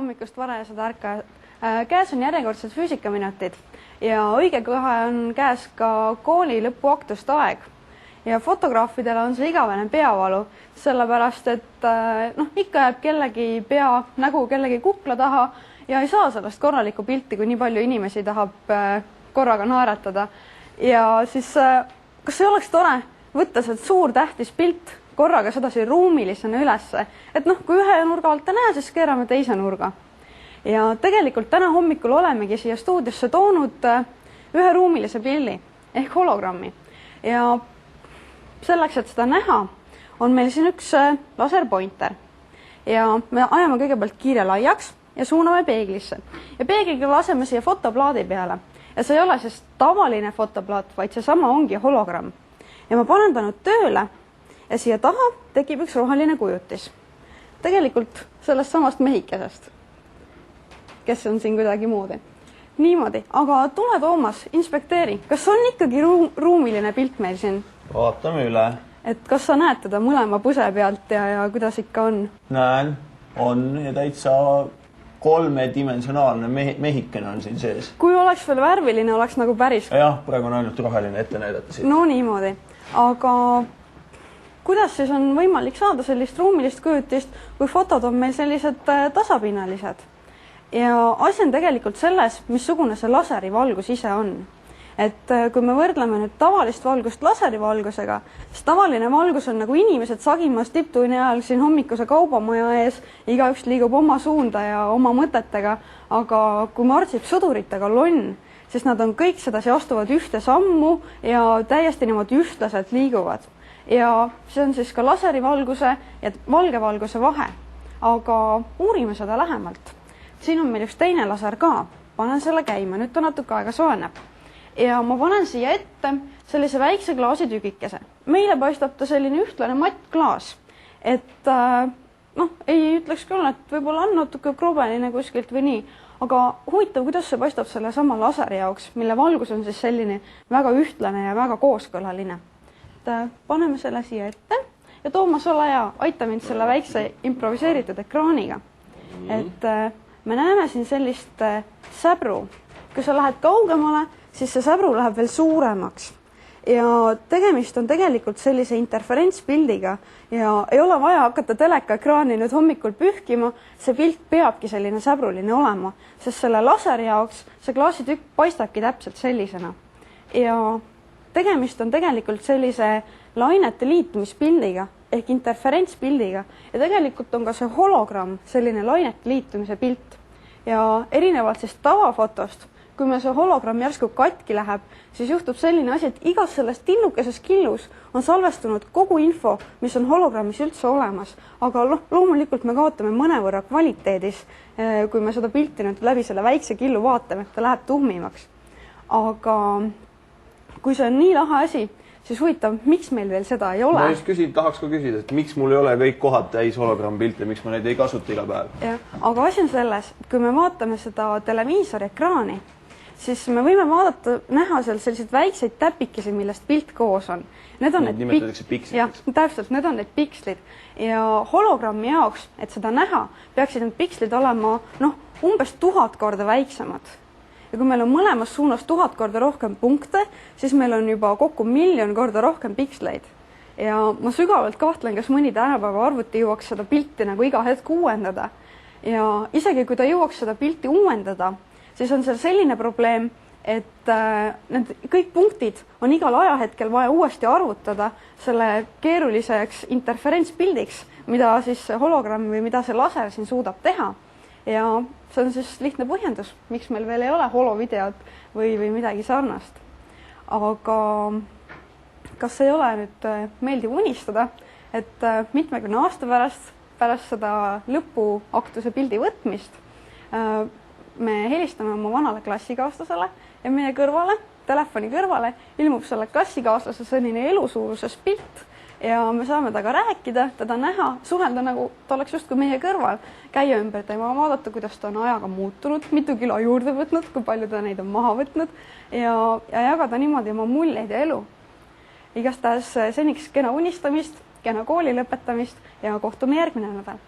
hommikust varajased ärkajad. Käes on järjekordsed füüsikaminutid ja õige kohe on käes ka kooli lõpuaktuste aeg. Ja fotograafidel on see igavene peavalu, sellepärast, et ikka jääb kellegi pea nägu kellegi kukla taha ja ei saa sellest korralikku pilti, kui nii palju inimesi tahab korraga naeratada. Ja siis, kas ei oleks tore võtta see suur tähtis pilt korraga sedasi ruumilisena ülesse, et kui ühe nurga alt ei näe, siis keerame teise nurga. Ja tegelikult täna hommikul olemegi siia stuudiosse toonud ühe ruumilise pildi ehk hologrammi. Ja selleks, et seda näha, on meil siin üks laserpointer. Ja me ajame kõigepealt kiire laiaks ja suuname peeglisse. Ja peegliga laseme siia fotoplaadi peale. Ja see ei ole siis tavaline fotoplaat, vaid seesama ongi hologramm. Ja ma panen ta nüüd tööle ja siia taha tekib üks roheline kujutis. Tegelikult sellest samast mehikesest, kes on siin kuidagi moodi. Niimoodi, aga tule Toomas, inspekteeri, kas on ikkagi ruumiline pilt meil siin? Vaatame üle. Et kas sa näed teda mõlema puse pealt ja kuidas ikka on? Näen, on ja täitsa kolmedimensionaalne mehikene on siin sees. Kui oleks veel värviline, oleks nagu päris... Jah, praegu on ainult roheline ette näidata siin. No niimoodi. Aga kuidas siis on võimalik saada sellist ruumilist kujutist, kui fotod on meil sellised tasapinnalised? Ja asi on tegelikult selles, missugune see laserivalgus ise on. Et kui me võrdleme nüüd tavalist valgust laserivalgusega, siis tavaline valgus on nagu inimesed sagimas tipptunni ajal siin hommikuse kaubamaja ees, igaüks liigub oma suunda ja oma mõtetega, aga kui martsib sõduritega lonn, siis nad on kõik sedasi astuvad ühte sammu ja täiesti niimoodi ühtlaselt liiguvad. Ja see on siis ka laserivalguse ja valgevalguse vahe. Aga uurime seda lähemalt. Siin on meil üks teine laser ka. Panen selle käima, nüüd ta natuke aega soeneb. Ja ma panen siia ette sellise väikse klaasitükikese. Meile paistab ta selline ühtlane mattklaas. Et ei ütleks küll, et võib-olla on natuke krobeline kuskilt või nii. Aga huvitav, kuidas see paistab selle sama laseri jaoks, mille valgus on siis selline väga ühtlane ja väga kooskõlaline. Paneme selle siia ette ja Toomas, ole hea, aita mind selle väikse improviseeritud ekraaniga. Et me näeme siin sellist säbru. Kui sa lähed kaugemale, siis see säbru läheb veel suuremaks. Ja tegemist on tegelikult sellise interferentspildiga ja ei ole vaja hakata telekaekraani nüüd hommikul pühkima, see pilt peabki selline säbruline olema, sest selle laseri jaoks see klaasitükk paistabki täpselt sellisena. Ja tegemist on tegelikult sellise lainete liitumispildiga ehk interferentspildiga ja tegelikult on ka see hologramm selline lainete liitumise pilt. Ja erinevalt siis tavafotost, kui me see hologramm järsku katki läheb, siis juhtub selline asi, et igas selles tillukeses killus on salvestunud kogu info, mis on hologrammis üldse olemas. Aga loomulikult me kaotame mõnevõrra kvaliteedis, kui me seda pilti nüüd läbi selle väikse killu vaatame, et ta läheb tuhmimaks. Aga kui see on nii lahe asi, siis huvitav, miks meil veel seda ei ole? Ma just tahaks ka küsida, et miks mul ei ole kõik kohad täis hologrammpilte, miks ma neid ei kasuta iga päev? Aga asi on selles, et kui me vaatame seda televiisori ekraani, siis me võime näha seal selliseid väikseid täpikesi, millest pilt koos on. Nimetatakse pikslid. Jah, täpselt, need on need pikslid. Ja hologrammi jaoks, et seda näha, peaksid need pikslid olema umbes 1000 korda väiksemad. Ja kui meil on mõlemas suunas 1000 korda rohkem punkte, siis meil on juba kokku 1 000 000 korda rohkem piksleid. Ja ma sügavalt kahtlen, kas mõni tänapäeva arvuti jõuaks seda pilti nagu iga hetk uuendada. Ja isegi kui ta jõuaks seda pilti uuendada, siis on seal selline probleem, et need kõik punktid on igal ajahetkel vaja uuesti arvutada selle keeruliseks interferentspildiks, mida siis hologramm või mida see laser siin suudab teha. Ja see on siis lihtne põhjendus, miks meil veel ei ole holovideot või midagi sarnast. Aga kas ei ole nüüd meeldiv unistada, et mitmekümne aasta pärast seda lõpuaktuse pildi võtmist me helistame oma vanale klassikaaslasele ja meie kõrvale, telefoni kõrvale, ilmub selle klassikaaslase selline elusuuruses pilt ja me saame taga rääkida, teda näha, suhelda nagu ta oleks justkui meie kõrval, käia ümber tema, vaadata, kuidas ta on ajaga muutunud, mitu kilo juurde võtnud, kui palju ta neid on maha võtnud ja jagada niimoodi oma muljeid ja elu. Igastahes seniks kena unistamist, kena kooli lõpetamist ja kohtume järgmine nädal.